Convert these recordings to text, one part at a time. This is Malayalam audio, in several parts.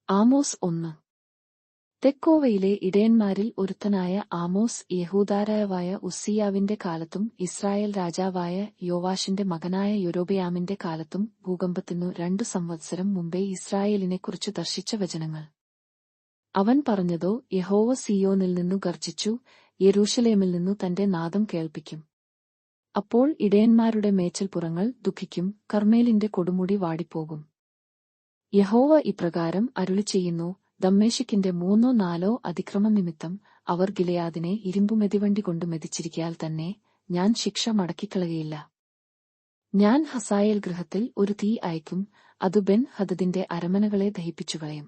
ആമോസ് 1. തെക്കോവയിലെ ഇടയന്മാരിൽ ഒരുത്തനായ ആമോസ് യഹൂദാരാജാവായ ഉസ്സിയാവിന്റെ കാലത്തും ഇസ്രായേൽ രാജാവായ യോവാശിന്റെ മകനായ യൊരോബെയാമിന്റെ കാലത്തും ഭൂകമ്പത്തിനു 2 സംവത്സരം മുമ്പേ ഇസ്രായേലിനെക്കുറിച്ചു ദർശിച്ച വചനങ്ങൾ. അവൻ പറഞ്ഞതോ, യഹോവ സീയോനിൽ നിന്നു ഗർജിച്ചു, യെരൂശലേമിൽ നിന്നു തന്റെ നാദം കേൾപ്പിക്കും. അപ്പോൾ ഇടയന്മാരുടെ മേച്ചൽപ്പുറങ്ങൾ ദുഃഖിക്കും, കർമ്മേലിന്റെ കൊടുമുടി വാടിപ്പോകും. യഹോവ ഇപ്രകാരം അരുളിച്ചെയ്യുന്നു, ദമ്മേശെക്കിന്റെ 3-4 അതിക്രമം നിമിത്തം അവർ ഗിലെയാദിനെ ഇരുമ്പുമെതിവണ്ടി കൊണ്ട് മെതിച്ചിരിക്കയാൽ തന്നെ ഞാൻ ശിക്ഷ മടക്കിക്കളകയില്ല. ഞാൻ ഹസായേൽ ഗൃഹത്തിൽ ഒരു തീ അയക്കും, അതു ബെൻ ഹദദിന്റെ അരമനകളെ ദഹിപ്പിച്ചുകളയും.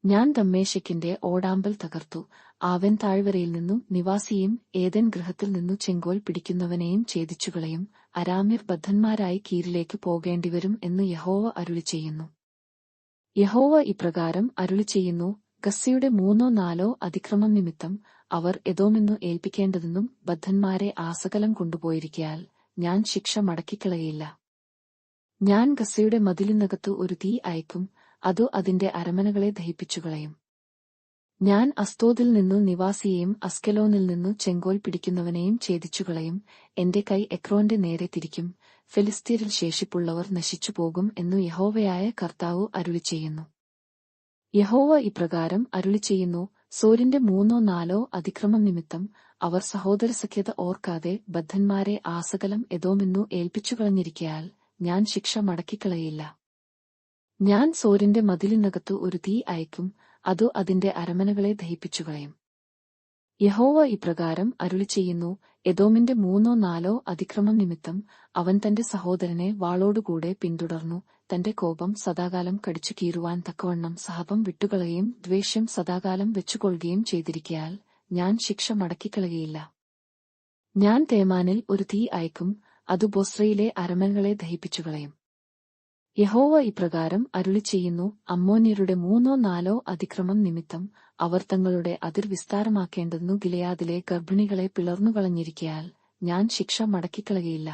ഞാൻ ദമ്മേശെക്കിന്റെ ഓടാമ്പൽ തകർത്തു, ആവെൻ താഴ്വരയിൽ നിന്നു നിവാസിയും ഏദെൻ ഗൃഹത്തിൽ നിന്നു ചെങ്കോൽ പിടിക്കുന്നവനെയും ഛേദിച്ചുകളയും. അരാമ്യർ ബദ്ധന്മാരായി കീരിലേക്ക് പോകേണ്ടിവരും എന്ന് യഹോവ അരുളിച്ചെയ്യുന്നു. യഹോവ ഇപ്രകാരം അരുളിച്ചെയ്യുന്നു, ഗസ്സയുടെ 3-4 അതിക്രമം നിമിത്തം അവർ എദോമിന്നു ഏൽപ്പിക്കേണ്ടതെന്നും ബദ്ധന്മാരെ ആസകലം കൊണ്ടുപോയിരിക്കയാൽ ഞാൻ ശിക്ഷ മടക്കിക്കളകയില്ല. ഞാൻ ഗസ്സയുടെ മതിലിനകത്തു ഒരു തീ അയക്കും, അതു അതിന്റെ അരമനകളെ ദഹിപ്പിച്ചുകളയും. ഞാൻ അസ്തോദിൽ നിന്നു നിവാസിയെയും അസ്കലോനിൽ നിന്നു ചെങ്കോൽ പിടിക്കുന്നവനെയും ഛേദിച്ചുകളയും. എന്റെ കൈ എക്രോന്റെ നേരെ തിരിക്കും, ഫെലിസ്ത്യരിൽ ശേഷിപ്പുള്ളവർ നശിച്ചുപോകും എന്നു യഹോവയായ കർത്താവ് അരുളിച്ചെയ്യുന്നു. യഹോവ ഇപ്രകാരം അരുളിച്ചെയ്യുന്നു, സോരിന്റെ 3-4 അതിക്രമം നിമിത്തം അവർ സഹോദരസഖ്യത ഓർക്കാതെ ബദ്ധന്മാരെ ആസകലം എദോമിന്നു ഏൽപ്പിച്ചുകളഞ്ഞിരിക്കയാൽ ഞാൻ ശിക്ഷ മടക്കിക്കളയില്ല. ഞാൻ സോരിന്റെ മതിലിനകത്തു ഒരു തീ അയക്കും, അതു അതിന്റെ അരമനകളെ ദഹിപ്പിച്ചുകളയും. യഹോവ ഇപ്രകാരം അരുളിച്ചെയ്യുന്നു, എദോമിന്റെ 3-4 അതിക്രമം നിമിത്തം അവൻ തന്റെ സഹോദരനെ വാളോടുകൂടെ പിന്തുടർന്നു, തന്റെ കോപം സദാകാലം കടിച്ചു കീറുവാൻ തക്കവണ്ണം സഹപം വിട്ടുകളയുകയും ദ്വേഷ്യം സദാകാലം വെച്ചുകൊള്ളുകയും ചെയ്തിരിക്കയാൽ ഞാൻ ശിക്ഷ മടക്കിക്കളകയില്ല. ഞാൻ തേമാനിൽ ഒരു തീ അയക്കും, അതു ബൊസ്രയിലെ അരമനകളെ ദഹിപ്പിച്ചുകളയും. യഹോവ ഇപ്രകാരം അരുളിച്ചെയ്യുന്നു, അമ്മോന്യരുടെ 3-4 അതിക്രമം നിമിത്തം അവർ തങ്ങളുടെ അതിർ വിസ്താരമാക്കേണ്ടതിനു ഗിലെയാദിലെ ഗർഭിണികളെ പിളർന്നുകളഞ്ഞിരിക്കയാൽ ഞാൻ ശിക്ഷ മടക്കിക്കളകയില്ല.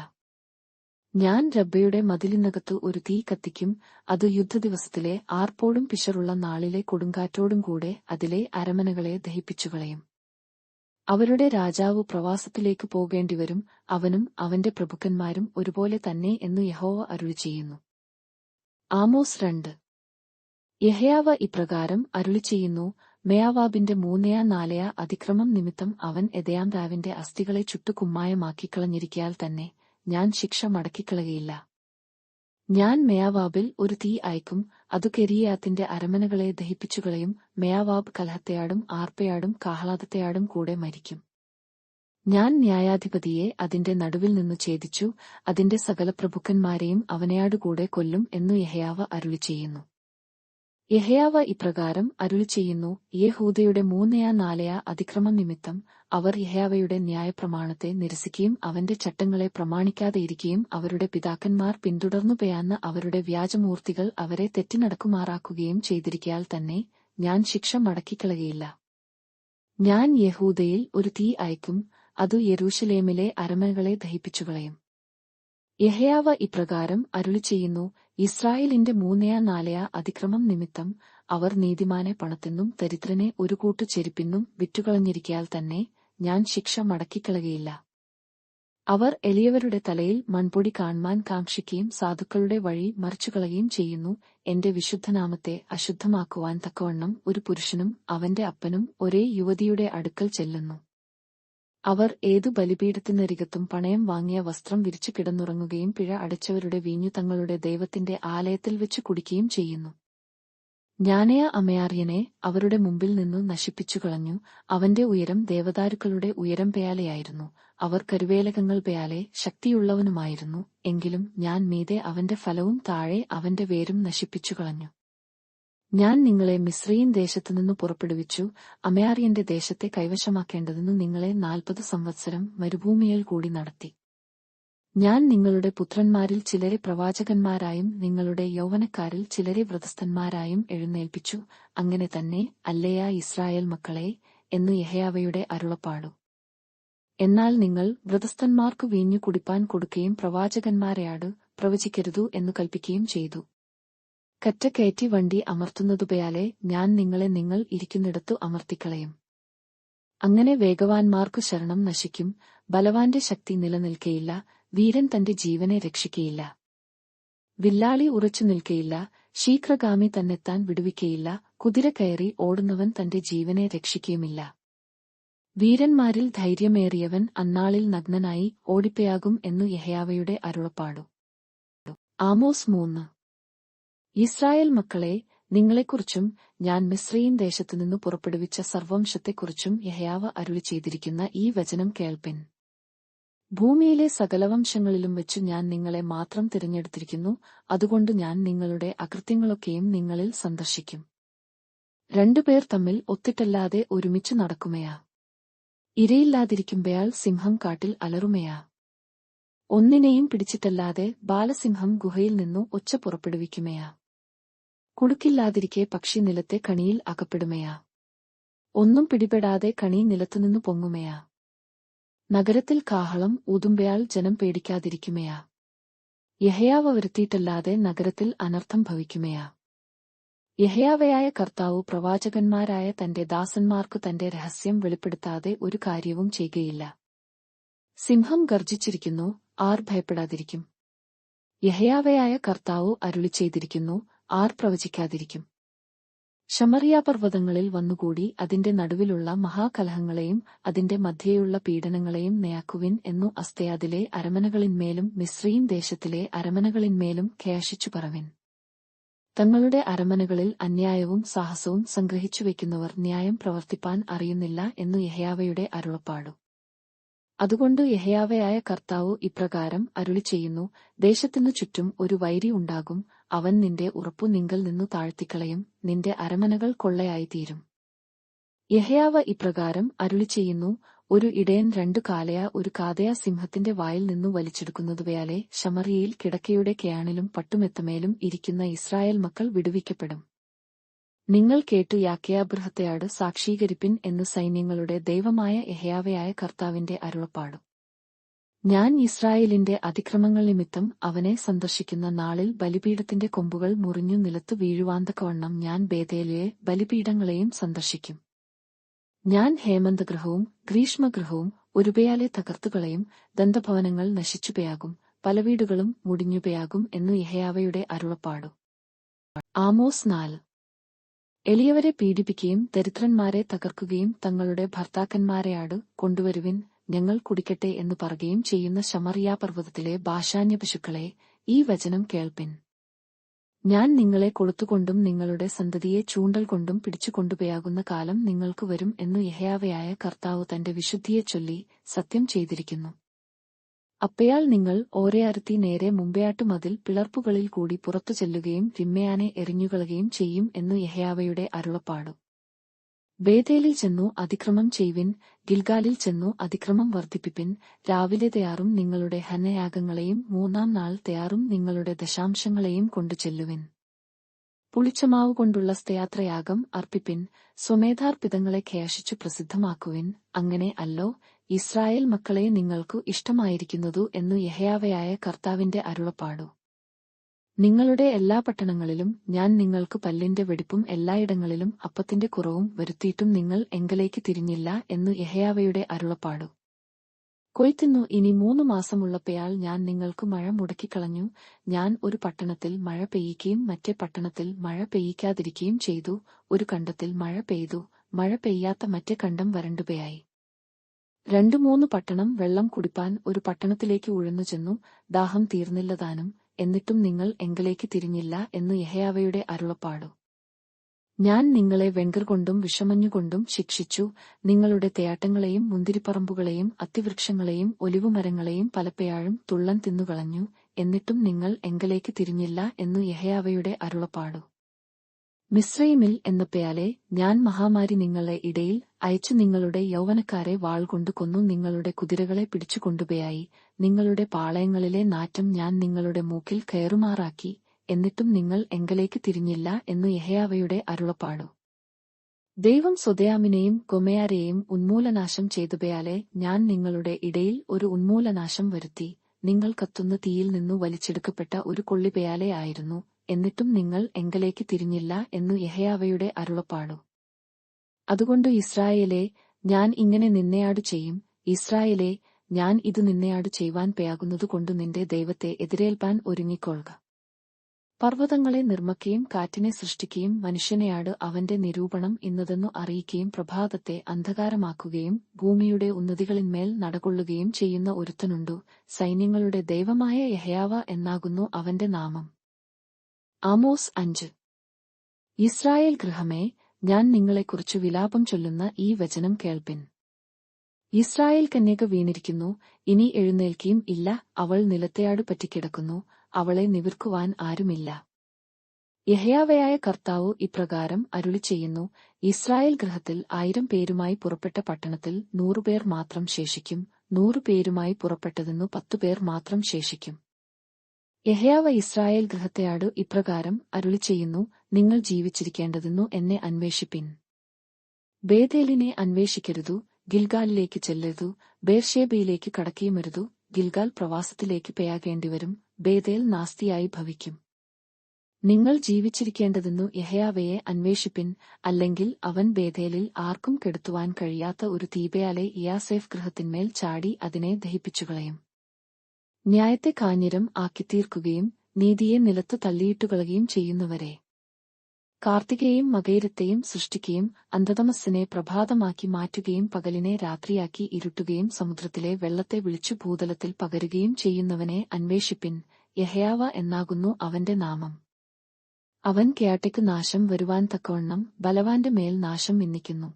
ഞാൻ രബ്ബയുടെ മതിലിനകത്തു ഒരു തീ കത്തിക്കും, അതു യുദ്ധദിവസത്തിലെ ആർപ്പോടും പിശറുള്ള നാളിലെ കൊടുങ്കാറ്റോടും കൂടെ അതിലെ അരമനകളെ ദഹിപ്പിച്ചുകളയും. അവരുടെ രാജാവ് പ്രവാസത്തിലേക്ക് പോകേണ്ടിവരും, അവനും അവന്റെ പ്രഭുക്കന്മാരും ഒരുപോലെ തന്നെ എന്നു യഹോവ അരുളിച്ചെയ്യുന്നു. ആമോസ് 2. യഹയാവ ഇപ്രകാരം അരുളിച്ചെയ്യുന്നു, മെയാവാബിന്റെ 3-4 അതിക്രമം നിമിത്തം അവൻ എദയാംരാവിന്റെ അസ്ഥികളെ ചുട്ടുകുമ്മായമാക്കിക്കളഞ്ഞിരിക്കയാൽ തന്നെ ഞാൻ ശിക്ഷ മടക്കിക്കളകയില്ല. ഞാൻ മെയാവാബിൽ ഒരു തീ അയക്കും, അതു കെരീയാത്തിന്റെ അരമനകളെ ദഹിപ്പിച്ചുകളയും. മെയാവാബ് കലഹത്തെയാടും ആർപ്പയാടും കാഹളാദത്തെയാടും കൂടെ മരിക്കും. ഞാൻ ന്യായാധിപതിയെ അതിന്റെ നടുവിൽ നിന്നു ഛേദിച്ചു, അതിന്റെ സകല പ്രഭുക്കന്മാരെയും അവനെയാടുകൂടെ കൊല്ലും എന്നു യഹയാവ അരുളിച്ചെയ്യുന്നു. യഹയാവ ഇപ്രകാരം അരുളിച്ചെയ്യുന്നു, യെഹൂദയുടെ 3-4 അതിക്രമം നിമിത്തം അവർ യഹയാവയുടെ ന്യായപ്രമാണത്തെ നിരസിക്കുകയും അവന്റെ ചട്ടങ്ങളെ പ്രമാണിക്കാതെയിരിക്കുകയും അവരുടെ പിതാക്കന്മാർ പിന്തുടർന്നുപോയാന്ന അവരുടെ വ്യാജമൂർത്തികൾ അവരെ തെറ്റിനടക്കുമാറാക്കുകയും ചെയ്തിരിക്കയാൽ തന്നെ ഞാൻ ശിക്ഷ മടക്കിക്കളകയില്ല. ഞാൻ യഹൂദയിൽ ഒരു തീ അയക്കും, അതു യെരൂശലേമിലെ അരമനകളെ ദഹിപ്പിച്ചുകളയും. യഹയാവ ഇപ്രകാരം അരുളിച്ചെയ്യുന്നു, ഇസ്രായേലിന്റെ 3-4 അതിക്രമം നിമിത്തം അവർ നീതിമാനെ പണത്തിനും ദരിദ്രനെ ഒരു കൂട്ടു ചെരുപ്പിനും വിറ്റുകളഞ്ഞിരിക്കയാൽ തന്നെ ഞാൻ ശിക്ഷ മടക്കിക്കളകയില്ല. അവർ എളിയവരുടെ തലയിൽ മൺപൊടി കാൺമാൻ കാക്ഷിക്കുകയും സാധുക്കളുടെ വഴി മറിച്ചുകളയുകയും ചെയ്യുന്നു. എന്റെ വിശുദ്ധനാമത്തെ അശുദ്ധമാക്കുവാൻ തക്കവണ്ണം ഒരു പുരുഷനും അവന്റെ അപ്പനും ഒരേ യുവതിയുടെ അടുക്കൽ ചെല്ലുന്നു. അവർ ഏതു ബലിപീഠത്തിനരികത്തും പണയം വാങ്ങിയ വസ്ത്രം വിരിച്ചു കിടന്നുറങ്ങുകയും പിഴ അടച്ചവരുടെ വീഞ്ഞു തങ്ങളുടെ ദൈവത്തിന്റെ ആലയത്തിൽ വെച്ച് കുടിക്കുകയും ചെയ്യുന്നു. ഞാനയ അമയാര്യനെ അവരുടെ മുമ്പിൽ നിന്നു നശിപ്പിച്ചുകളഞ്ഞു. അവന്റെ ഉയരം ദേവദാരുക്കളുടെ ഉയരം പേയാലെയായിരുന്നു. അവർ കരുവേലകങ്ങൾ പേയാലെ ശക്തിയുള്ളവനുമായിരുന്നു. എങ്കിലും ഞാൻ മീതെ അവന്റെ ഫലവും താഴെ അവന്റെ വേരും നശിപ്പിച്ചുകളഞ്ഞു. ഞാൻ നിങ്ങളെ മിസ്രയീം ദേശത്തുനിന്നു പുറപ്പെടുവിച്ചു, അമയാര്യന്റെ ദേശത്തെ കൈവശമാക്കേണ്ടതിനു നിങ്ങളെ 40 സംവത്സരം മരുഭൂമിയിൽ കൂടി നടത്തി. ഞാൻ നിങ്ങളുടെ പുത്രന്മാരിൽ ചിലരെ പ്രവാചകന്മാരായും നിങ്ങളുടെ യൗവനക്കാരിൽ ചിലരെ വ്രതസ്ഥന്മാരായും എഴുന്നേൽപ്പിച്ചു. അങ്ങനെ തന്നെ അല്ലയാ ഇസ്രായേൽ മക്കളെ എന്നു യഹയാവയുടെ അരുളപ്പാടു. എന്നാൽ നിങ്ങൾ വ്രതസ്ഥന്മാർക്കു വീഞ്ഞു കുടിപ്പാൻ കൊടുക്കുകയും പ്രവാചകന്മാരെയാട് പ്രവചിക്കരുതു എന്നു കൽപ്പിക്കുകയും ചെയ്തു. കറ്റ കയറ്റി വണ്ടി അമർത്തുന്നതുപോയാലെ ഞാൻ നിങ്ങളെ നിങ്ങൾ ഇരിക്കുന്നിടത്തു അമർത്തിക്കളയും. അങ്ങനെ വേഗവാന്മാർക്കു ശരണം നശിക്കും, ബലവാന്റെ ശക്തി നിലനിൽക്കയില്ല, വീരൻ തന്റെ ജീവനെ രക്ഷിക്കയില്ല. വില്ലാളി ഉറച്ചു നിൽക്കയില്ല, ശീഘ്രഗാമി തന്നെത്താൻ വിടുവിക്കയില്ല, കുതിര കയറി ഓടുന്നവൻ തന്റെ ജീവനെ രക്ഷിക്കുകയുമില്ല. വീരന്മാരിൽ ധൈര്യമേറിയവൻ അന്നാളിൽ നഗ്നനായി ഓടിപ്പയാകും എന്നു യഹോവയുടെ അരുളപ്പാടു. ആമോസ് 3. യിസ്രായേൽ മക്കളെ, നിങ്ങളെക്കുറിച്ചും ഞാൻ മിസ്രയീം ദേശത്തുനിന്നു പുറപ്പെടുവിച്ച സർവംശത്തെക്കുറിച്ചും യഹോവ അരുളിച്ചെയ്തിരിക്കുന്ന ഈ വചനം കേൾപ്പിൻ. ഭൂമിയിലെ സകലവംശങ്ങളിലും വെച്ചു ഞാൻ നിങ്ങളെ മാത്രം തിരഞ്ഞെടുത്തിരിക്കുന്നു, അതുകൊണ്ട് ഞാൻ നിങ്ങളുടെ അകൃത്യങ്ങളൊക്കെയും നിങ്ങളിൽ സന്ദർശിക്കും. 2 പേർ തമ്മിൽ ഒത്തിട്ടല്ലാതെ ഒരുമിച്ചു നടക്കുമയാ? ഇരയില്ലാതിരിക്കുമ്പയാൾ സിംഹം കാട്ടിൽ അലറുമയാ? ഒന്നിനെയും പിടിച്ചിട്ടല്ലാതെ ബാലസിംഹം ഗുഹയിൽ നിന്നു ഒച്ച പുറപ്പെടുവിക്കുമയാ? കുടുക്കില്ലാതിരിക്കെ പക്ഷി നിലത്തെ കണിയിൽ അകപ്പെടുമയാ? ഒന്നും പിടിപെടാതെ കണി നിലത്തുനിന്നു പൊങ്ങുമയാ? നഗരത്തിൽ കാഹളം ഊതുമ്പയാൾ ജനം പേടിക്കാതിരിക്കുമയാ? യഹോവ വരുത്തിയിട്ടല്ലാതെ നഗരത്തിൽ അനർത്ഥം ഭവിക്കുമയാ? യഹോവയായ കർത്താവ് പ്രവാചകന്മാരായ തന്റെ ദാസന്മാർക്കു തന്റെ രഹസ്യം വെളിപ്പെടുത്താതെ ഒരു കാര്യവും ചെയ്യുകയില്ല. സിംഹം ഗർജിച്ചിരിക്കുന്നു, ആർ ഭയപ്പെടാതിരിക്കും? യഹോവയായ കർത്താവ് അരുളിച്ചെയ്തിരിക്കുന്നു, ആർ പ്രവചിക്കാതിരിക്കും? ശമറിയാപർവ്വതങ്ങളിൽ വന്നുകൂടി അതിന്റെ നടുവിലുള്ള മഹാകലഹങ്ങളെയും അതിന്റെ മധ്യേയുള്ള പീഡനങ്ങളെയും നേക്കുവിൻ എന്നു അസ്തയാദിലെ അരമനകളിന്മേലും മിസ്രയീം ദേശത്തിലെ അരമനകളിന്മേലും ഘോഷിച്ചു പറവിൻ. തങ്ങളുടെ അരമനകളിൽ അന്യായവും സാഹസവും സംഗ്രഹിച്ചുവെക്കുന്നവർ ന്യായം പ്രവർത്തിപ്പാൻ അറിയുന്നില്ല എന്നു യഹോവയുടെ അരുളപ്പാടു. അതുകൊണ്ട് യഹോവയായ കർത്താവ് ഇപ്രകാരം അരുളിച്ചെയ്യുന്നു, ദേശത്തിനു ചുറ്റും ഒരു വൈരി ഉണ്ടാകും, അവൻ നിന്റെ ഉറപ്പു നിങ്കൽ നിന്നു താഴ്ത്തിക്കളയും, നിന്റെ അരമനകൾ കൊള്ളയായിത്തീരും. യഹോവ ഇപ്രകാരം അരുളിച്ചെയ്യുന്നു, ഒരു ഇടയൻ 2 കാലയ ഒരു കാതയ സിംഹത്തിന്റെ വായിൽ നിന്നു വലിച്ചെടുക്കുന്നതുപോയാലെ ശമറിയയിൽ കിടക്കയുടെ കെയാണിലും പട്ടുമെത്തമേലും ഇരിക്കുന്ന ഇസ്രായേൽ മക്കൾ വിടുവിക്കപ്പെടും. നിങ്ങൾ കേട്ടു യാക്കോബഗൃഹത്തെയോട് സാക്ഷീകരിപ്പിൻ എന്നു സൈന്യങ്ങളുടെ ദൈവമായ യഹോവയായ കർത്താവിന്റെ അരുളപ്പാടു. ഞാൻ യിസ്രായേലിന്റെ അതിക്രമങ്ങൾ നിമിത്തം അവനെ സന്ദർശിക്കുന്ന നാളിൽ ബലിപീഠത്തിന്റെ കൊമ്പുകൾ മുറിഞ്ഞു നിലത്തു വീഴുവാന്തക്കവണ്ണം ഞാൻ ബേഥേലിലെ ബലിപീഠങ്ങളെയും സന്ദർശിക്കും. ഞാൻ ഹേമന്തഗൃഹവും ഗ്രീഷ്മഗൃഹവും ഒരുപയാലെ തകർത്തുകളയും, ദന്തഭവനങ്ങൾ നശിച്ചുപയാകും, പല വീടുകളും മുടിഞ്ഞുപയാകും എന്നു യഹോവയുടെ അരുളപ്പാടു. ആമോസ് 4. എളിയവരെ പീഡിപ്പിക്കുകയും ദരിദ്രന്മാരെ തകർക്കുകയും തങ്ങളുടെ ഭർത്താക്കന്മാരെയാട് കൊണ്ടുവരുവിൻ, ഞങ്ങൾ കുടിക്കട്ടെ എന്നു പറയുകയും ചെയ്യുന്ന ശമറിയാപർവ്വതത്തിലെ ബാശാന്യപശുക്കളെ, ഈ വചനം കേൾപ്പിൻ. ഞാൻ നിങ്ങളെ കൊളുത്തുകൊണ്ടും നിങ്ങളുടെ സന്തതിയെ ചൂണ്ടൽ കൊണ്ടും പിടിച്ചുകൊണ്ടുപോയാകുന്ന കാലം നിങ്ങൾക്ക് വരും എന്നു യഹോവയായ കർത്താവ് തന്റെ വിശുദ്ധിയെ ചൊല്ലി സത്യം ചെയ്തിരിക്കുന്നു. അപ്പയാൽ നിങ്ങൾ ഓരയറുത്തി നേരെ മുമ്പെയാട്ടു മതിൽ പിളർപ്പുകളിൽ കൂടി പുറത്തു ചെല്ലുകയും തിന്മയാനെ എറിഞ്ഞുകളയുകയും ചെയ്യും എന്നു യഹോവയുടെ അരുളപ്പാടു. ബേഥേലിൽ ചെന്നു അതിക്രമം ചെയ്വിൻ, ഗിൽഗാലിൽ ചെന്നു അതിക്രമം വർദ്ധിപ്പിപ്പിൻ. രാവിലെ തയ്യാറും നിങ്ങളുടെ ഹനയാഗങ്ങളെയും 3-ാം നാൾ തയ്യാറും നിങ്ങളുടെ ദശാംശങ്ങളെയും കൊണ്ടു ചെല്ലുവിൻ. പുളിച്ചമാവു കൊണ്ടുള്ള സ്തയാത്രയാഗം അർപ്പിപ്പിൻ, സ്വമേധാർപ്പിതങ്ങളെ ഘോഷിച്ചു പ്രസിദ്ധമാക്കുവിൻ. അങ്ങനെ അല്ലോ ഇസ്രായേൽ മക്കളെ നിങ്ങൾക്കു ഇഷ്ടമായിരിക്കുന്നതു എന്നു യഹോവയായ കർത്താവിന്റെ അരുളപ്പാടു. നിങ്ങളുടെ എല്ലാ പട്ടണങ്ങളിലും ഞാൻ നിങ്ങൾക്ക് പല്ലിന്റെ വെടിപ്പും എല്ലായിടങ്ങളിലും അപ്പത്തിന്റെ കുറവും വരുത്തിയിട്ടും നിങ്ങൾ എങ്കലേക്ക് തിരിഞ്ഞില്ല എന്നു യഹോവയുടെ അരുളപ്പാടു. കൊയ്ത്തിന്നു ഇനി 3 മാസമുള്ളപ്പയാൽ ഞാൻ നിങ്ങൾക്ക് മഴ മുടക്കിക്കളഞ്ഞു. ഞാൻ ഒരു പട്ടണത്തിൽ മഴ പെയ്യിക്കുകയും മറ്റേ പട്ടണത്തിൽ മഴ പെയ്യിക്കാതിരിക്കുകയും ചെയ്തു. ഒരു കണ്ടത്തിൽ മഴ പെയ്തു, മഴ പെയ്യാത്ത മറ്റേ കണ്ടം വരണ്ടുപയായി. 2-3 പട്ടണം വെള്ളം കുടിപ്പാൻ ഒരു പട്ടണത്തിലേക്ക് ഉഴന്നു ചെന്നു, ദാഹം തീർന്നില്ലതാനും, എന്നിട്ടും നിങ്ങൾ എങ്കലേക്ക് തിരിഞ്ഞില്ല എന്നു യഹോവയുടെ അരുളപ്പാടു. ഞാൻ നിങ്ങളെ വെങ്കർകൊണ്ടും വിഷമഞ്ഞുകൊണ്ടും ശിക്ഷിച്ചു, നിങ്ങളുടെ തേയാട്ടങ്ങളെയും മുന്തിരിപ്പറമ്പുകളെയും അത്തിവൃക്ഷങ്ങളെയും ഒലിവുമരങ്ങളെയും പലപ്പയാഴും തുള്ളൻ തിന്നുകളഞ്ഞു, എന്നിട്ടും നിങ്ങൾ എങ്കലേക്ക് തിരിഞ്ഞില്ല എന്നു യഹോവയുടെ അരുളപ്പാടു. മിസ്രയീമിൽ എന്നപ്പയാലെ ഞാൻ മഹാമാരി നിങ്ങളെ ഇടയിൽ അയച്ചു നിങ്ങളുടെ യൗവനക്കാരെ വാൾകൊണ്ടു കൊന്നു നിങ്ങളുടെ കുതിരകളെ പിടിച്ചുകൊണ്ടുപോയായി. നിങ്ങളുടെ പാളയങ്ങളിലെ നാറ്റം ഞാൻ നിങ്ങളുടെ മൂക്കിൽ കയറുമാറാക്കി, എന്നിട്ടും നിങ്ങൾ എങ്കലേക്ക് തിരിഞ്ഞില്ല എന്നു യഹോവയുടെ അരുളപ്പാടു. ദൈവം സൊദോമിനെയും ഗൊമോരയെയും ഉന്മൂലനാശം ചെയ്തപയാലെ ഞാൻ നിങ്ങളുടെ ഇടയിൽ ഒരു ഉന്മൂലനാശം വരുത്തി. നിങ്ങൾ കത്തുന്ന തീയിൽ നിന്നു വലിച്ചെടുക്കപ്പെട്ട ഒരു കൊള്ളിപയാലെ ആയിരുന്നു. എന്നിട്ടും നിങ്ങൾ എങ്കലേക്ക് തിരിഞ്ഞില്ല എന്നു യഹോവയുടെ അരുളപ്പാടു. അതുകൊണ്ട് ഇസ്രായേലേ, ഞാൻ ഇങ്ങനെ നിന്നെയാടു ചെയ്യും. ഇസ്രായേലേ, ഞാൻ ഇത് നിന്നെയാടു ചെയ്യുവാൻ പേയാകുന്നതുകൊണ്ടു നിന്റെ ദൈവത്തെ എതിരേൽപ്പാൻ ഒരുങ്ങിക്കൊള്ളുക. പർവ്വതങ്ങളെ നിർമ്മക്കുകയും കാറ്റിനെ സൃഷ്ടിക്കുകയും മനുഷ്യനെയാട് അവന്റെ നിരൂപണം ഇന്നതെന്നു അറിയിക്കുകയും പ്രഭാതത്തെ അന്ധകാരമാക്കുകയും ഭൂമിയുടെ ഉന്നതികളിന്മേൽ നടകൊള്ളുകയും ചെയ്യുന്ന ഒരുത്തനുണ്ടു. സൈന്യങ്ങളുടെ ദൈവമായ യഹോവ എന്നാകുന്നു അവന്റെ നാമം. ആമോസ് 5. ഇസ്രായേൽ ഗൃഹമേ, ഞാൻ നിങ്ങളെക്കുറിച്ചു വിലാപം ചൊല്ലുന്ന ഈ വചനം കേൾപ്പിൻ. ഇസ്രായേൽ കന്യക വീണിരിക്കുന്നു, ഇനി എഴുന്നേൽക്കുകയും ഇല്ല. അവൾ നിലത്തെയാടു പറ്റിക്കിടക്കുന്നു, അവളെ നിവിർക്കുവാൻ ആരുമില്ല. യഹോവയായ കർത്താവ് ഇപ്രകാരം അരുളിച്ചെയ്യുന്നു: ഇസ്രായേൽ ഗൃഹത്തിൽ 1000 പേരുമായി പുറപ്പെട്ട പട്ടണത്തിൽ 100 പേർ മാത്രം ശേഷിക്കും. 100 പേരുമായി പുറപ്പെട്ടതെന്നു 10 പേർ മാത്രം ശേഷിക്കും. യഹോവ ഇസ്രായേൽ ഗൃഹത്തെയാടു ഇപ്രകാരം അരുളിച്ചെയ്യുന്നു: നിങ്ങൾ ജീവിച്ചിരിക്കേണ്ടതെന്നു എന്നെ അന്വേഷിപ്പിൻ. ബേഥേലിനെ അന്വേഷിക്കരുതു, ഗിൽഗാലിലേക്ക് ചെല്ലരുതു, ബേർഷേബയിലേക്ക് കടക്കുകയുമരുതു. ഗിൽഗാൽ പ്രവാസത്തിലേക്ക് പേയാകേണ്ടിവരും, ബേഥേൽ നാസ്തിയായി ഭവിക്കും. നിങ്ങൾ ജീവിച്ചിരിക്കേണ്ടതെന്നു യഹോവയെ അന്വേഷിപ്പിൻ, അല്ലെങ്കിൽ അവൻ ബേഥേലിൽ ആർക്കും കെടുത്തുവാൻ കഴിയാത്ത ഒരു തീബയാലെ യാസേഫ് ഗൃഹത്തിന്മേൽ ചാടി അതിനെ ദഹിപ്പിച്ചുകളയും. ന്യായത്തെ കാഞ്ഞിരം ആക്കിത്തീർക്കുകയും നീതിയെ നിലത്തു തള്ളിയിട്ടുകളയുകയും ചെയ്യുന്നവരെ, കാർത്തികയെയും മകയിരത്തെയും സൃഷ്ടിക്കുകയും അന്ധതമസ്സിനെ പ്രഭാതമാക്കി മാറ്റുകയും പകലിനെ രാത്രിയാക്കി ഇരുട്ടുകയും സമുദ്രത്തിലെ വെള്ളത്തെ വിളിച്ചു ഭൂതലത്തിൽ പകരുകയും ചെയ്യുന്നവനെ അന്വേഷിപ്പിൻ. യഹോവ എന്നാകുന്നു അവന്റെ നാമം. അവൻ കേട്ടയ്ക്കു നാശം വരുവാൻ തക്കവണ്ണം ബലവാന്റെ മേൽ നാശം വിന്നിക്കുന്നു.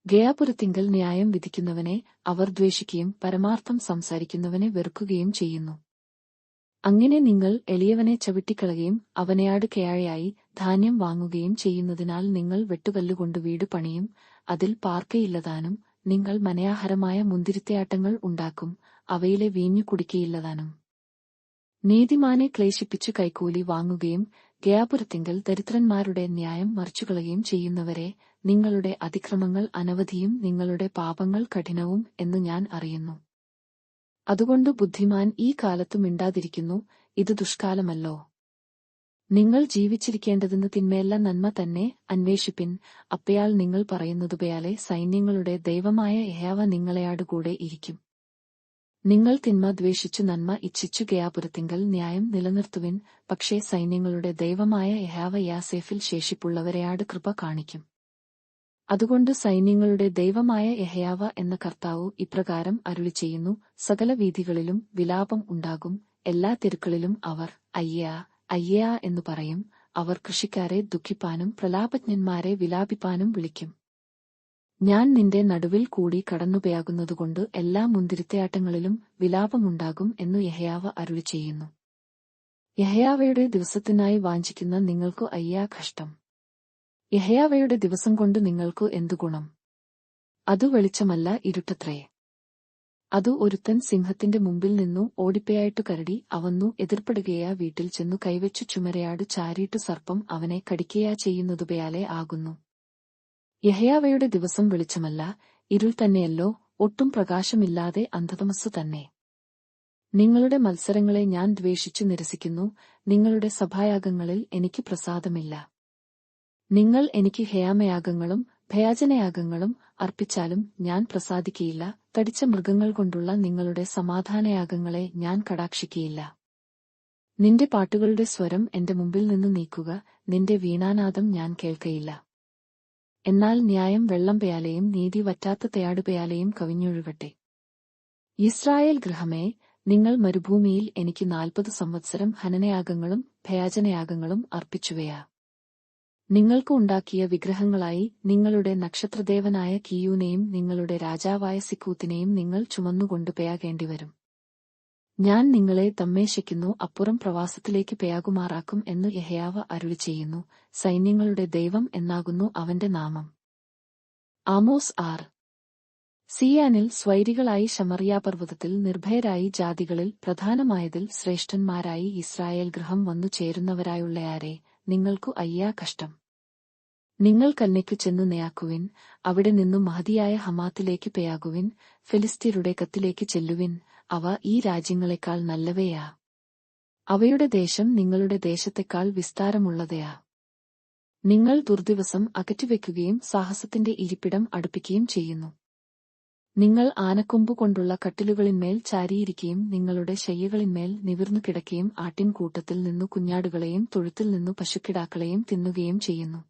ഗയാപുരത്തിങ്കൽ ന്യായം വിധിക്കുന്നവനെ അവർ ദ്വേഷിക്കുകയും പരമാർത്ഥം സംസാരിക്കുന്നവനെ വെറുക്കുകയും ചെയ്യുന്നു. അങ്ങനെ നിങ്ങൾ എളിയവനെ ചവിട്ടിക്കളയുകയും അവനെയാട് കേഴയായി ധാന്യം വാങ്ങുകയും ചെയ്യുന്നതിനാൽ നിങ്ങൾ വെട്ടുകല്ലുകൊണ്ട് വീട് പണിയും, അതിൽ പാർക്കയില്ലതാനും. നിങ്ങൾ മനയാഹരമായ മുന്തിരിത്തയാട്ടങ്ങൾ ഉണ്ടാക്കും, അവയിലെ വീഞ്ഞു കുടിക്കയില്ലതാനും. നീതിമാനെ ക്ലേശിപ്പിച്ചു കൈക്കൂലി വാങ്ങുകയും ഗയാപുരത്തിങ്കൽ ദരിദ്രന്മാരുടെ ന്യായം മറിച്ചുകളയുകയും ചെയ്യുന്നവരെ, നിങ്ങളുടെ അതിക്രമങ്ങൾ അനവധിയും നിങ്ങളുടെ പാപങ്ങൾ കഠിനവും എന്നു ഞാൻ അറിയുന്നു. അതുകൊണ്ട് ബുദ്ധിമാൻ ഈ കാലത്തു മിണ്ടാതിരിക്കുന്നു, ഇത് ദുഷ്കാലമല്ലോ. നിങ്ങൾ ജീവിച്ചിരിക്കേണ്ടതെന്ന് തിന്മയല്ല നന്മ തന്നെ അന്വേഷിപ്പിൻ. അപ്പയാൽ നിങ്ങൾ പറയുന്നതുപോയാലെ സൈന്യങ്ങളുടെ ദൈവമായ യഹോവ നിങ്ങളെയാടുകൂടെ ഇരിക്കും. നിങ്ങൾ തിന്മ ദ്വേഷിച്ചു നന്മ ഇച്ഛിച്ചു ഗയാപുരത്തിങ്കൽ ന്യായം നിലനിർത്തുവിൻ. പക്ഷേ സൈന്യങ്ങളുടെ ദൈവമായ യഹോവ യാസേഫിൽ ശേഷിപ്പുള്ളവരെയാട് കൃപ കാണിക്കും. അതുകൊണ്ട് സൈന്യങ്ങളുടെ ദൈവമായ യഹോവ എന്ന കർത്താവ് ഇപ്രകാരം അരുളിച്ചെയ്യുന്നു: സകല വീഥികളിലും വിലാപം ഉണ്ടാകും, എല്ലാ തെരുക്കളിലും അവർ അയ്യാ അയ്യാ എന്നു പറയും. അവർ കൃഷിക്കാരെ ദുഃഖിപ്പാനും പ്രലാപജ്ഞന്മാരെ വിലാപിപ്പാനും വിളിക്കും. ഞാൻ നിന്റെ നടുവിൽ കൂടി കടന്നുപോയാകുന്നതുകൊണ്ട് എല്ലാ മുന്തിരിത്തയാട്ടങ്ങളിലും വിലാപമുണ്ടാകും എന്നു യഹോവ അരുളിച്ചെയ്യുന്നു. യഹോവയുടെ ദിവസത്തിനായി വാഞ്ചിക്കുന്ന നിങ്ങൾക്കു അയ്യാ കഷ്ടം. യഹോവയുടെ ദിവസം കൊണ്ട് നിങ്ങൾക്കു എന്തു ഗുണം? അതു വെളിച്ചമല്ല, ഇരുട്ടത്രേ. അതു ഒരുത്തൻ സിംഹത്തിന്റെ മുമ്പിൽ നിന്നു ഓടിപ്പയായിട്ടു കരടി അവന്നു എതിർപ്പെടുകയാ വീട്ടിൽ ചെന്നു കൈവച്ചു ചുമരയാടു ചാരിയിട്ടു സർപ്പം അവനെ കടിക്കയാ ചെയ്യുന്നതുപോയാലെ ആകുന്നു. യഹോവയുടെ ദിവസം വെളിച്ചമല്ല, ഇരുൾ തന്നെയല്ലോ, ഒട്ടും പ്രകാശമില്ലാതെ അന്ധതമസ്സു തന്നെ. നിങ്ങളുടെ മത്സരങ്ങളെ ഞാൻ ദ്വേഷിച്ചു നിരസിക്കുന്നു, നിങ്ങളുടെ സഭായാഗങ്ങളിൽ എനിക്ക് പ്രസാദമില്ല. നിങ്ങൾ എനിക്ക് ഹേമയാഗങ്ങളും ഭയാജനയാഗങ്ങളും അർപ്പിച്ചാലും ഞാൻ പ്രസാദിക്കയില്ല. തടിച്ച മൃഗങ്ങൾ കൊണ്ടുള്ള നിങ്ങളുടെ സമാധാനയാഗങ്ങളെ ഞാൻ കടാക്ഷിക്കയില്ല. നിന്റെ പാട്ടുകളുടെ സ്വരം എന്റെ മുമ്പിൽ നിന്ന് നീക്കുക, നിന്റെ വീണാനാദം ഞാൻ കേൾക്കയില്ല. എന്നാൽ ന്യായം വെള്ളം പെയാലെയും നീതി വറ്റാത്ത തയാടുപയാലെയും കവിഞ്ഞൊഴുകട്ടെ. ഇസ്രായേൽ ഗൃഹമേ, നിങ്ങൾ മരുഭൂമിയിൽ എനിക്ക് 40 സംവത്സരം ഹനനയാഗങ്ങളും ഭയാജനയാഗങ്ങളും അർപ്പിച്ചുവയാ. നിങ്ങൾക്ക് ഉണ്ടാക്കിയ വിഗ്രഹങ്ങളായി നിങ്ങളുടെ നക്ഷത്രദേവനായ കീയൂനെയും നിങ്ങളുടെ രാജാവായ സിക്കൂത്തിനെയും നിങ്ങൾ ചുമന്നുകൊണ്ടു പേയാകേണ്ടിവരും. ഞാൻ നിങ്ങളെ തമ്മേശയ്ക്കുന്നു അപ്പുറം പ്രവാസത്തിലേക്ക് പേയാകുമാറാക്കും എന്നു യഹോവ അരുളിച്ചെയ്യുന്നു. സൈന്യങ്ങളുടെ ദൈവം എന്നാകുന്നു അവന്റെ നാമം. ആമോസ് 6. സിയാനിൽ സ്വൈരികളായി ശമറിയാപർവ്വതത്തിൽ നിർഭയരായി ജാതികളിൽ പ്രധാനമായതിൽ ശ്രേഷ്ഠന്മാരായി ഇസ്രായേൽ ഗൃഹം വന്നു ചേരുന്നവരായുള്ളയാരെ, നിങ്ങൾക്കു അയ്യാ കഷ്ടം. നിങ്ങൾ കന്നയ്ക്കു ചെന്നു നെയാക്കുവിൻ, അവിടെ നിന്നു മഹതിയായ ഹമാത്തിലേക്ക് പേയാകുവിൻ. ഫെലിസ്ത്യരുടെ കത്തിലേക്ക് ചെല്ലുവിൻ, അവ ഈ രാജ്യങ്ങളെക്കാൾ നല്ലവയാ. അവയുടെ ദേശം നിങ്ങളുടെ ദേശത്തെക്കാൾ വിസ്താരമുള്ളതയാ. നിങ്ങൾ ദുർദിവസം അകറ്റിവെക്കുകയും സാഹസത്തിന്റെ ഇരിപ്പിടം അടുപ്പിക്കുകയും ചെയ്യുന്നു. നിങ്ങൾ ആനക്കൊമ്പുകൊണ്ടുള്ള കട്ടിലുകളിന്മേൽ ചാരിയിരിക്കുകയും നിങ്ങളുടെ ശയ്യകളിന്മേൽ നിവിർന്നു കിടക്കുകയും ആട്ടിൻകൂട്ടത്തിൽ നിന്നു കുഞ്ഞാടുകളെയും തൊഴുത്തിൽ നിന്നു പശുക്കിടാക്കളെയും തിന്നുകയും ചെയ്യുന്നു.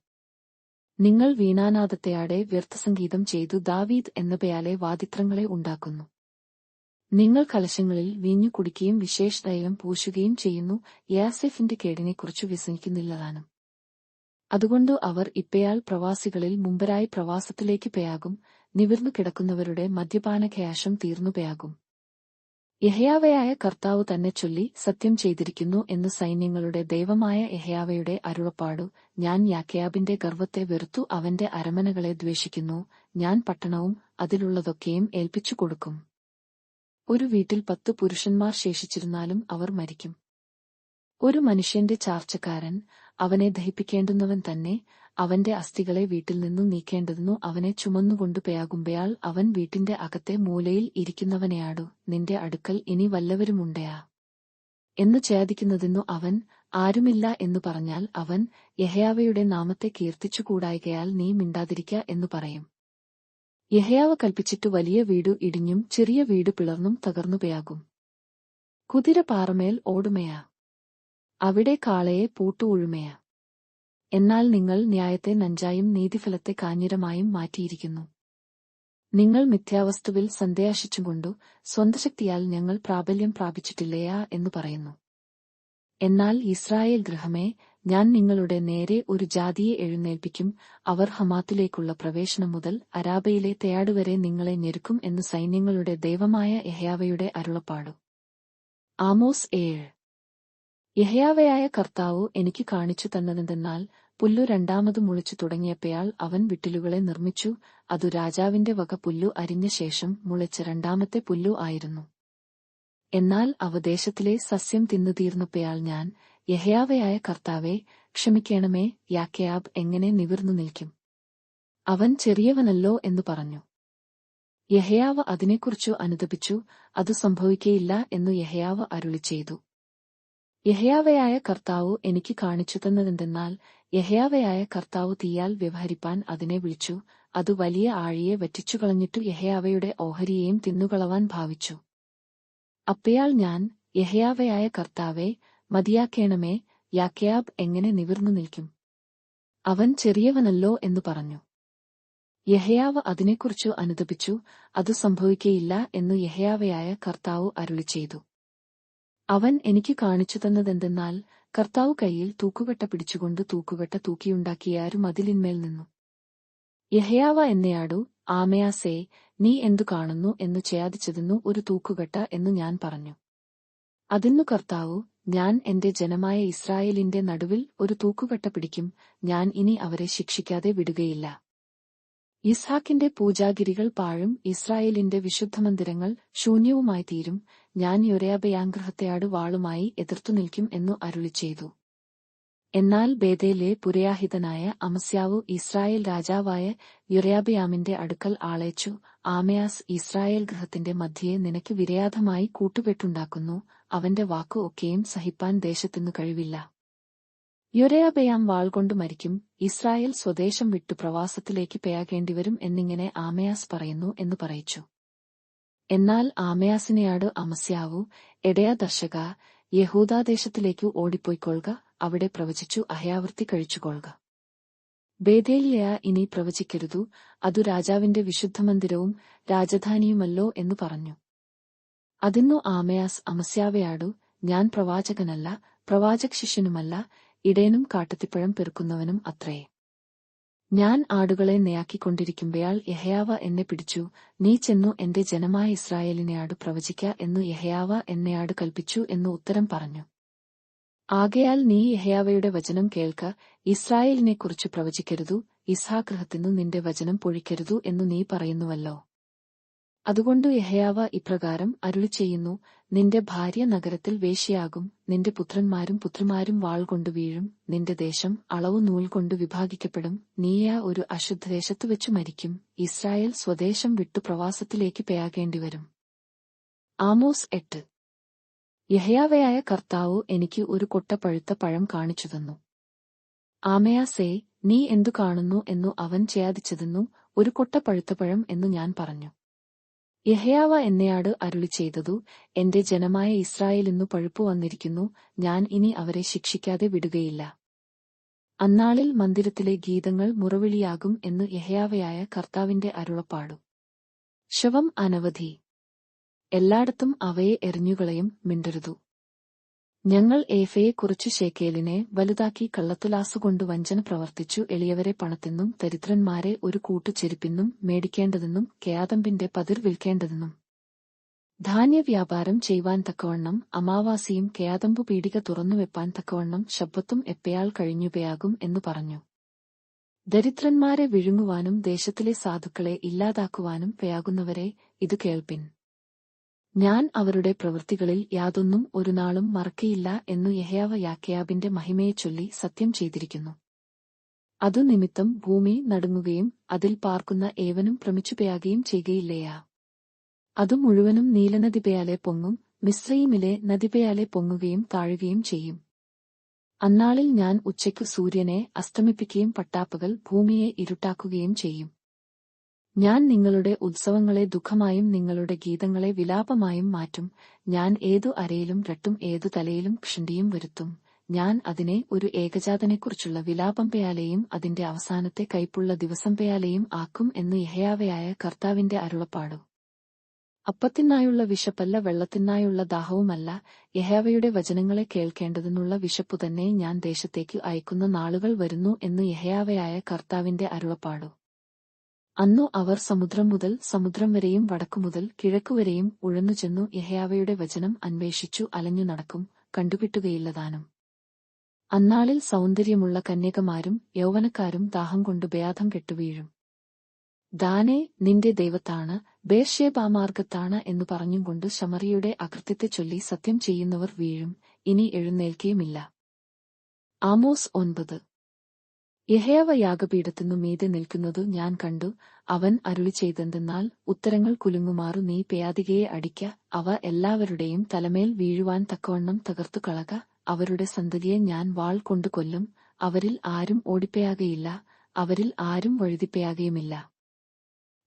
നിങ്ങൾ വീണാനാദത്തെയാടെ വ്യർത്ഥസംഗീതം ചെയ്തു ദാവീദ് എന്നപയാലെ വാദിത്രങ്ങളെ ഉണ്ടാക്കുന്നു. നിങ്ങൾ കലശങ്ങളിൽ വീഞ്ഞു കുടിക്കുകയും വിശേഷതൈലം പൂശുകയും ചെയ്യുന്നു. യാസേഫിന്റെ കേടിനെക്കുറിച്ചു വ്യസനിക്കുന്നില്ലതാനും. അതുകൊണ്ടു അവർ ഇപ്പയാൽ പ്രവാസികളിൽ മുമ്പരായി പ്രവാസത്തിലേക്ക് പെയാകും. നിവിർന്നു കിടക്കുന്നവരുടെ മദ്യപാനഖയാശം തീർന്നുപയാകും. യഹോവയായ കർത്താവ് തന്നെ ചൊല്ലി സത്യം ചെയ്തിരിക്കുന്നു എന്ന് സൈന്യങ്ങളുടെ ദൈവമായ യഹോവയുടെ അരുളപ്പാടു. ഞാൻ യാക്കോബിന്റെ ഗർവ്വത്തെ വെറുത്തു അവന്റെ അരമനകളെ ദ്വേഷിക്കുന്നു. ഞാൻ പട്ടണവും അതിലുള്ളതൊക്കെയും ഏൽപ്പിച്ചു കൊടുക്കും. ഒരു വീട്ടിൽ 10 പുരുഷന്മാർ ശേഷിച്ചിരുന്നാലും അവർ മരിക്കും. ഒരു മനുഷ്യന്റെ ചാർച്ചക്കാരൻ അവനെ ദഹിപ്പിക്കേണ്ടുന്നവൻ തന്നെ. അവന്റെ അസ്ഥികളെ വീട്ടിൽ നിന്നു നീക്കേണ്ടതിനു അവനെ ചുമന്നുകൊണ്ടുപയാകുമ്പയാൾ അവൻ വീട്ടിന്റെ അകത്തെ മൂലയിൽ ഇരിക്കുന്നവനെയാടു. നിന്റെ അടുക്കൽ ഇനി വല്ലവരുമുണ്ടയാ എന്നു ചേദിക്കുന്നതിനു അവൻ ആരുമില്ല എന്നു പറഞ്ഞാൽ അവൻ യഹോവയുടെ നാമത്തെ കീർത്തിച്ചുകൂടായ്കയാൽ നീ മിണ്ടാതിരിക്ക എന്നു പറയും. യഹോവ കൽപ്പിച്ചിട്ടു വലിയ വീടു ഇടിഞ്ഞും ചെറിയ വീടു പിളർന്നും തകർന്നുപയാകും. കുതിര പാറമേൽ ഓടുമയാ, അവിടെ കാളയെ പൂട്ടു ഉഴുമയാ. എന്നാൽ നിങ്ങൾ ന്യായത്തെ നഞ്ചായും നീതിഫലത്തെ കാഞ്ഞിരമായും മാറ്റിയിരിക്കുന്നു. നിങ്ങൾ മിഥ്യാവസ്തുവിൽ സന്ദേഹിച്ചുകൊണ്ടു സ്വന്തശക്തിയാൽ ഞങ്ങൾ പ്രാബല്യം പ്രാപിച്ചിട്ടില്ലയാ എന്നു പറയുന്നു. എന്നാൽ ഇസ്രായേൽ ഗൃഹമേ, ഞാൻ നിങ്ങളുടെ നേരെ ഒരു ജാതിയെ എഴുന്നേൽപ്പിക്കും. അവർ ഹമാത്തിലേക്കുള്ള പ്രവേശനം മുതൽ അരാബയിലെ തെയാടുവരെ നിങ്ങളെ ഞെരുക്കും എന്ന് സൈന്യങ്ങളുടെ ദൈവമായ യഹോവയുടെ അരുളപ്പാടു. ആമോസ് 7. യഹോവയായ കർത്താവു എനിക്ക് കാണിച്ചു തന്നതെന്തെന്നാൽ, പുല്ലു രണ്ടാമത് മുളിച്ചു തുടങ്ങിയപ്പയാൾ അവൻ വിട്ടിലുകളെ നിർമ്മിച്ചു. അതു രാജാവിന്റെ വക പുല്ലു അരിഞ്ഞ ശേഷം മുളച്ച രണ്ടാമത്തെ പുല്ലു ആയിരുന്നു. എന്നാൽ അവ ദേശത്തിലെ സസ്യം തിന്നുതീർന്നപ്പയാൾ ഞാൻ, യഹോവയായ കർത്താവേ, ക്ഷമിക്കണമേ, യാക്കോബ് എങ്ങനെ നിവിർന്നു നിൽക്കും? അവൻ ചെറിയവനല്ലോ എന്നു പറഞ്ഞു. യഹോവ അതിനെക്കുറിച്ചു അനുതപിച്ചു. അതു സംഭവിക്കയില്ല എന്നു യഹോവ അരുളിച്ചെയ്തു. യഹോവയായ കർത്താവു എനിക്ക് കാണിച്ചു തന്നതെന്തെന്നാൽ, യഹോവയായ കർത്താവു തീയാൽ വ്യവഹരിപ്പാൻ അതിനെ വിളിച്ചു. അതു വലിയ ആഴിയെ വറ്റിച്ചുകളഞ്ഞിട്ടു യഹോവയുടെ ഓഹരിയെയും തിന്നുകളവാൻ ഭാവിച്ചു. അപ്പയാൾ ഞാൻ, യഹോവയായ കർത്താവേ, മതിയാക്കേണമേ, യാക്കോബ് എങ്ങനെ നിവിർന്നു നിൽക്കും? അവൻ ചെറിയവനല്ലോ എന്നു പറഞ്ഞു. യഹോവ അതിനെക്കുറിച്ചു അനുതപിച്ചു. അതു സംഭവിക്കയില്ല എന്നു യഹോവയായ കർത്താവു അരുളിച്ചെയ്തു. അവൻ എനിക്ക് കാണിച്ചു തന്നതെന്തെന്നാൽ, കർത്താവ് കൈയിൽ തൂക്കുകട്ട പിടിച്ചുകൊണ്ട് തൂക്കുകട്ട തൂക്കിയുണ്ടാക്കിയാരും അതിലിന്മേൽ നിന്നു. യഹോവ എന്നെയാടു, ആമയാസേ, നീ എന്തു കാണുന്നു എന്നു ചേദിച്ചതെന്നു ഒരു തൂക്കുകട്ട എന്നു ഞാൻ പറഞ്ഞു. അതിന്നു കർത്താവു, ഞാൻ എന്റെ ജനമായ ഇസ്രായേലിന്റെ നടുവിൽ ഒരു തൂക്കുകട്ട പിടിക്കും. ഞാൻ ഇനി അവരെ ശിക്ഷിക്കാതെ വിടുകയില്ല. യിസ്ഹാക്കിന്റെ പൂജാഗിരികൾ പാഴും ഇസ്രായേലിന്റെ വിശുദ്ധമന്ദിരങ്ങൾ ശൂന്യവുമായി തീരും. ഞാൻ യൊരെബയാംഗൃഹത്തെയാടു വാളുമായി എതിർത്തു നിൽക്കും എന്നു അരുളിച്ചെയ്തു. എന്നാൽ ബേഥേലിലെ പുരോഹിതനായ അമസ്യാവു ഇസ്രായേൽ രാജാവായ യൊരെബയാമിന്റെ അടുക്കൽ ആളയച്ചു. ആമയാസ് ഇസ്രായേൽ ഗൃഹത്തിന്റെ മധ്യേ നിനക്ക് വിരയാധമായി കൂട്ടുകെട്ടുണ്ടാക്കുന്നു. അവന്റെ വാക്കു ഒക്കെയും സഹിപ്പാൻ ദേശത്തിനു കഴിവില്ല. യൊരെബയാം വാൾകൊണ്ടു മരിക്കും. ഇസ്രായേൽ സ്വദേശം വിട്ടു പ്രവാസത്തിലേക്ക് പെയാകേണ്ടിവരും എന്നിങ്ങനെ ആമയാസ് പറയുന്നു എന്നു പറയിച്ചു. എന്നാൽ ആമയാസിനെയാടു അമസ്യാവു, എടയാ ദർശക, യഹൂദാദേശത്തിലേക്കു ഓടിപ്പോയിക്കൊള്ളുക, അവിടെ പ്രവചിച്ചു അഹയാവൃത്തി കഴിച്ചുകൊള്ളുക. ബേഥേലിയ ഇനി പ്രവചിക്കരുതു, അതു രാജാവിന്റെ വിശുദ്ധമന്ദിരവും രാജധാനിയുമല്ലോ എന്നു പറഞ്ഞു. അതിന്നു ആമയാസ് അമസ്യാവയാടു, ഞാൻ പ്രവാചകനല്ല, പ്രവാചകശിഷ്യനുമല്ല, ഇടയനും കാട്ടത്തിപ്പഴം പെറുക്കുന്നവനും അത്രേ. ഞാൻ ആടുകളെ നെയാക്കിക്കൊണ്ടിരിക്കുമ്പയാൾ യഹോവ എന്നെ പിടിച്ചു. നീ ചെന്നു എന്റെ ജനമായ ഇസ്രായേലിനെയാടു പ്രവചിക്ക എന്നു യഹോവ എന്നെയാടു കൽപ്പിച്ചു എന്നു ഉത്തരം പറഞ്ഞു. ആകയാൽ നീ യഹോവയുടെ വചനം കേൾക്ക, ഇസ്രായേലിനെക്കുറിച്ചു പ്രവചിക്കരുതു, യിസ്ഹാക്ക് ഗൃഹത്തിനു നിന്റെ വചനം പൊഴിക്കരുതു എന്നു നീ പറയുന്നുവല്ലോ. അതുകൊണ്ടു യഹോവ ഇപ്രകാരം അരുളിച്ചെയ്യുന്നു, നിന്റെ ഭാര്യ നഗരത്തിൽ വേശ്യയാകും, നിന്റെ പുത്രന്മാരും പുത്രിമാരും വാൾകൊണ്ടു വീഴും, നിന്റെ ദേശം അളവു നൂൽകൊണ്ടു വിഭാഗിക്കപ്പെടും, നീയാ ഒരു അശുദ്ധദേശത്തുവെച്ചു മരിക്കും, ഇസ്രായേൽ സ്വദേശം വിട്ടു പ്രവാസത്തിലേക്ക് പെയാകേണ്ടിവരും. ആമോസ് 8. യഹോവയായ കർത്താവ് എനിക്ക് ഒരു കൊട്ട പഴുത്ത പഴം കാണിച്ചു തന്നു. ആമയാസേ, നീ എന്തു കാണുന്നു എന്നു അവൻ ചോദിച്ചതെന്നു. ഒരു കൊട്ട പഴുത്ത പഴം എന്നു ഞാൻ പറഞ്ഞു. യഹോവ എന്നോട് അരുളിച്ചെയ്തതു, എന്റെ ജനമായ ഇസ്രായേലിന്നു പഴുപ്പു വന്നിരിക്കുന്നു, ഞാൻ ഇനി അവരെ ശിക്ഷിക്കാതെ വിടുകയില്ല. അന്നാളിൽ മന്ദിരത്തിലെ ഗീതങ്ങൾ മുറവിളിയാകും എന്ന് യഹോവയായ കർത്താവിന്റെ അരുളപ്പാടു. ശവം അനവധി. എല്ലായിടത്തും അവയെ എറിഞ്ഞുകളയും, മിണ്ടരുതു. ഞങ്ങൾ ഏഫയെക്കുറിച്ചു ശേക്കേലിനെ വലുതാക്കി കള്ളത്തുലാസുകൊണ്ടു വഞ്ചന പ്രവർത്തിച്ചു. എളിയവരെ പണത്തിന്നും ദരിദ്രന്മാരെ ഒരു കൂട്ടുചെരുപ്പിന്നും മേടിക്കേണ്ടതെന്നും കേയാതമ്പിന്റെ പതിർ വിൽക്കേണ്ടതെന്നും ധാന്യവ്യാപാരം ചെയ്യുവാൻ തക്കവണ്ണം അമാവാസിയും കേയാതമ്പു പീടിക തുറന്നുവെപ്പാൻ തക്കവണ്ണം ശബ്ബത്തും എപ്പയാൾ കഴിഞ്ഞുപയാകും എന്നു പറഞ്ഞു. ദരിദ്രന്മാരെ വിഴുങ്ങുവാനും ദേശത്തിലെ സാധുക്കളെ ഇല്ലാതാക്കുവാനും പയാകുന്നവരെ, ഇതു കേൾപ്പിൻ. ഞാൻ അവരുടെ പ്രവൃത്തികളിൽ യാതൊന്നും ഒരുനാളും മറക്കയില്ല എന്നു യഹോവ യാക്കോബിന്റെ മഹിമയെച്ചൊല്ലി സത്യം ചെയ്തിരിക്കുന്നു. അതു നിമിത്തം ഭൂമി നടുങ്ങുകയും അതിൽ പാർക്കുന്ന ഏവനും ഭ്രമിച്ചുപയാകുകയും ചെയ്യുകയില്ലയാ. അതു മുഴുവനും നീലനദിപയാലെ പൊങ്ങും, മിസ്രയീമിലെ നദിപയാലെ പൊങ്ങുകയും താഴുകയും ചെയ്യും. അന്നാളിൽ ഞാൻ ഉച്ചയ്ക്കു സൂര്യനെ അസ്തമിപ്പിക്കുകയും പട്ടാപ്പകൽ ഭൂമിയെ ഇരുട്ടാക്കുകയും ചെയ്യും. ഞാൻ നിങ്ങളുടെ ഉത്സവങ്ങളെ ദുഃഖമായും നിങ്ങളുടെ ഗീതങ്ങളെ വിലാപമായും മാറ്റും. ഞാൻ ഏതു അരയിലും രട്ടും ഏതു തലയിലും ക്ഷുണ്ടിയും വരുത്തും. ഞാൻ അതിനെ ഒരു ഏകജാതനെക്കുറിച്ചുള്ള വിലാപംപയാലെയും അതിന്റെ അവസാനത്തെ കയ്പുള്ള ദിവസംപയാലെയും ആക്കും എന്ന് യഹോവയായ കർത്താവിന്റെ അരുളപ്പാടു. അപ്പത്തിനായുള്ള വിശപ്പല്ല, വെള്ളത്തിനായുള്ള ദാഹവുമല്ല, യഹോവയുടെ വചനങ്ങളെ കേൾക്കേണ്ടതിനുള്ള വിശപ്പു തന്നെ ഞാൻ ദേശത്തേക്ക് അയക്കുന്ന നാളുകൾ വരുന്നു എന്ന് യഹോവയായ കർത്താവിന്റെ അരുളപ്പാടു. അന്നു അവർ സമുദ്രം മുതൽ സമുദ്രം വരെയും വടക്കുമുതൽ കിഴക്കുവരെയും ഉഴന്നുചെന്നു യഹോവയുടെ വചനം അന്വേഷിച്ചു അലഞ്ഞു നടക്കും, കണ്ടുകിട്ടുകയില്ലതാനും. അന്നാളിൽ സൗന്ദര്യമുള്ള കന്യകമാരും യൗവനക്കാരും ദാഹം കൊണ്ട് ഭയാധം കെട്ടുവീഴും. ദാനേ, നിന്റെ ദൈവത്താണ്, ബേർശേബാമാർഗത്താണ് എന്നു പറഞ്ഞുകൊണ്ട് ശമറിയുടെ അകൃത്യത്തെ ചൊല്ലി സത്യം ചെയ്യുന്നവർ വീഴും, ഇനി എഴുന്നേൽക്കുകയുമില്ല. ആമോസ് 9. യഹോവ യാഗപീഠത്തിനു മീതെ നിൽക്കുന്നതു ഞാൻ കണ്ടു. അവൻ അരുളിച്ചെയ്തെന്തെന്നാൽ, ഉത്തരങ്ങൾ കുലുങ്ങുമാറു നീ പേയാതികയെ അടിക്ക, അവ എല്ലാവരുടെയും തലമേൽ വീഴുവാൻ തക്കവണ്ണം തകർത്തു കളക. അവരുടെ സന്തതിയെ ഞാൻ വാൾ കൊണ്ടു കൊല്ലും, അവരിൽ ആരും ഓടിപ്പയാകയില്ല, അവരിൽ ആരും വഴുതിപ്പയാകയുമില്ല.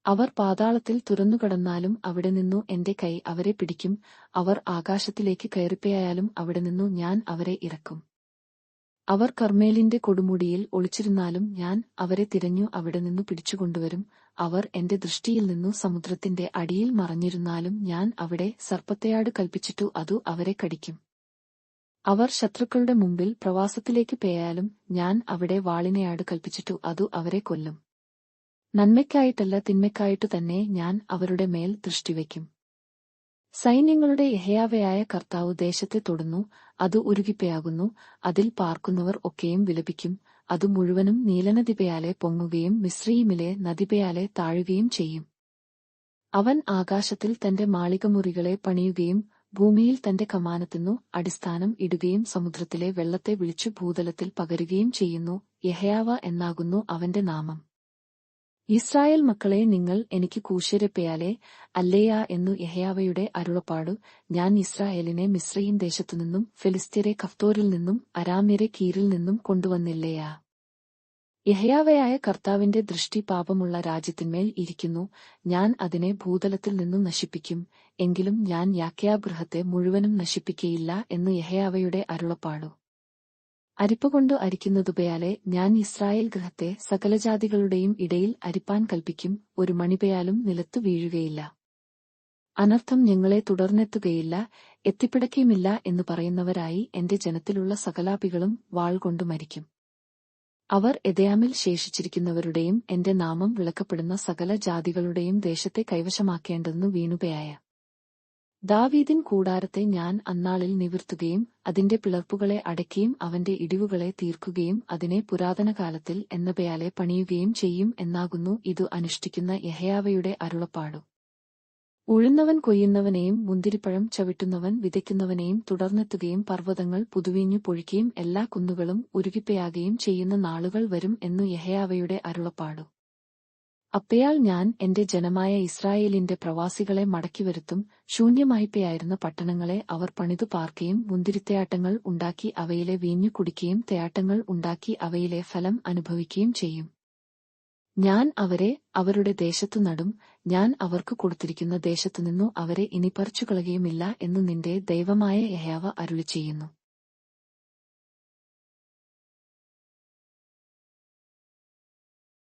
അവർ പാതാളത്തിൽ തുറന്നുകടന്നാലും അവിടെ നിന്നു എന്റെ കൈ അവരെ പിടിക്കും. അവർ ആകാശത്തിലേക്ക് കയറിപ്പയായാലും അവിടെ നിന്നു ഞാൻ അവരെ ഇറക്കും. അവർ കർമ്മേലിന്റെ കൊടുമുടിയിൽ ഒളിച്ചിരുന്നാലും ഞാൻ അവരെ തിരഞ്ഞു അവിടെ നിന്നു പിടിച്ചുകൊണ്ടുവരും. അവർ എന്റെ ദൃഷ്ടിയിൽ നിന്നു സമുദ്രത്തിന്റെ അടിയിൽ മറഞ്ഞിരുന്നാലും ഞാൻ അവിടെ സർപ്പത്തെയാട് കൽപ്പിച്ചിട്ടു അതു അവരെ കടിക്കും. അവർ ശത്രുക്കളുടെ മുമ്പിൽ പ്രവാസത്തിലേക്ക് പേയാലും ഞാൻ അവിടെ വാളിനെയാട് കൽപ്പിച്ചിട്ടു അതു അവരെ കൊല്ലും. നന്മയ്ക്കായിട്ടല്ല തിന്മയ്ക്കായിട്ടു തന്നെ ഞാൻ അവരുടെ മേൽ ദൃഷ്ടിവയ്ക്കും. സൈന്യങ്ങളുടെ യഹോവയായ കർത്താവ് ദേശത്തെ തൊടുന്നു, അത് ഉരുകിപ്പയാകുന്നു, അതിൽ പാർക്കുന്നവർ ഒക്കെയും വിലപിക്കും. അതു മുഴുവനും നീലനദിപയാലെ പൊങ്ങുകയും മിസ്രയീമിലെ നദിപയാലെ താഴുകയും ചെയ്യും. അവൻ ആകാശത്തിൽ തന്റെ മാളികമുറികളെ പണിയുകയും ഭൂമിയിൽ തന്റെ കമാനത്തിനു അടിസ്ഥാനം ഇടുകയും സമുദ്രത്തിലെ വെള്ളത്തെ വിളിച്ചു ഭൂതലത്തിൽ പകരുകയും ചെയ്യുന്നു. യഹോവ എന്നാകുന്നു അവന്റെ നാമം. ഇസ്രായേൽ മക്കളെ, നിങ്ങൾ എനിക്ക് കൂശ്യരപ്പയാലെ അല്ലേയാ എന്നു യഹോവയുടെ അരുളപ്പാടു. ഞാൻ ഇസ്രായേലിനെ മിസ്രയീം ദേശത്തുനിന്നും ഫെലിസ്ത്യരെ കഫ്തോരിൽ നിന്നും അരാമ്യരെ കീരിൽ നിന്നും കൊണ്ടുവന്നില്ലേയാ. യഹോവയായ കർത്താവിന്റെ ദൃഷ്ടി പാപമുള്ള രാജ്യത്തിന്മേൽ ഇരിക്കുന്നു. ഞാൻ അതിനെ ഭൂതലത്തിൽ നിന്നും നശിപ്പിക്കും, എങ്കിലും ഞാൻ യാക്കോബ് ഗൃഹത്തെ മുഴുവനും നശിപ്പിക്കയില്ല എന്ന് യഹോവയുടെ അരുളപ്പാടു. അരിപ്പകൊണ്ടു അരിക്കുന്നതുപയാലെ ഞാൻ ഇസ്രായേൽ ഗൃഹത്തെ സകലജാതികളുടെയും ഇടയിൽ അരിപ്പാൻ കൽപ്പിക്കും, ഒരു മണിപയാലും നിലത്തു വീഴുകയില്ല. അനർത്ഥം ഞങ്ങളെ തുടർന്നെത്തുകയില്ല, എത്തിപ്പിടയ്ക്കുമില്ല എന്നു പറയുന്നവരായി എന്റെ ജനത്തിലുള്ള സകലാപികളും വാൾ കൊണ്ടു മരിക്കും. അവർ എദയാമിൽ ശേഷിച്ചിരിക്കുന്നവരുടെയും എന്റെ നാമം വിളക്കപ്പെടുന്ന സകല ജാതികളുടെയും ദേശത്തെ കൈവശമാക്കേണ്ടെന്നു വീണുപയായ ദാവീദിൻ കൂടാരത്തെ ഞാൻ അന്നാളിൽ നിവർത്തുകയും അതിന്റെ പിളർപ്പുകളെ അടയ്ക്കുകയും അവന്റെ ഇടിവുകളെ തീർക്കുകയും അതിനെ പുരാതനകാലത്തിൽ എന്നപയാലെ പണിയുകയും ചെയ്യും എന്നാകുന്നു ഇതു അനുഷ്ഠിക്കുന്ന യഹോവയുടെ അരുളപ്പാടു. ഉഴുന്നവൻ കൊയ്യുന്നവനെയും മുന്തിരിപ്പഴം ചവിട്ടുന്നവൻ വിതയ്ക്കുന്നവനെയും തുടർന്നെത്തുകയും പർവ്വതങ്ങൾ പുതുവീഞ്ഞു പൊഴിക്കുകയും എല്ലാ കുന്നുകളും ഉരുകിപ്പയാകുകയും ചെയ്യുന്ന നാളുകൾ വരും എന്നു യഹോവയുടെ അരുളപ്പാടു. അപ്പയാൽ ഞാൻ എന്റെ ജനമായ ഇസ്രായേലിന്റെ പ്രവാസികളെ മടക്കിവരുത്തും. ശൂന്യമായിപ്പോയായിരുന്ന പട്ടണങ്ങളെ അവർ പണിതു പാർക്കുകയും മുന്തിരിത്തയാട്ടങ്ങൾ ഉണ്ടാക്കി അവയിലെ വീഞ്ഞു കുടിക്കുകയും തയാട്ടങ്ങൾ ഉണ്ടാക്കി അവയിലെ ഫലം അനുഭവിക്കുകയും ചെയ്യും. ഞാൻ അവരെ അവരുടെ ദേശത്തു നടും, ഞാൻ അവർക്ക് കൊടുത്തിരിക്കുന്ന ദേശത്തുനിന്നു അവരെ ഇനി പറിച്ചുകളയുകയുമില്ല എന്നു നിന്റെ ദൈവമായ യഹോവ അരുളിച്ചെയ്യുന്നു.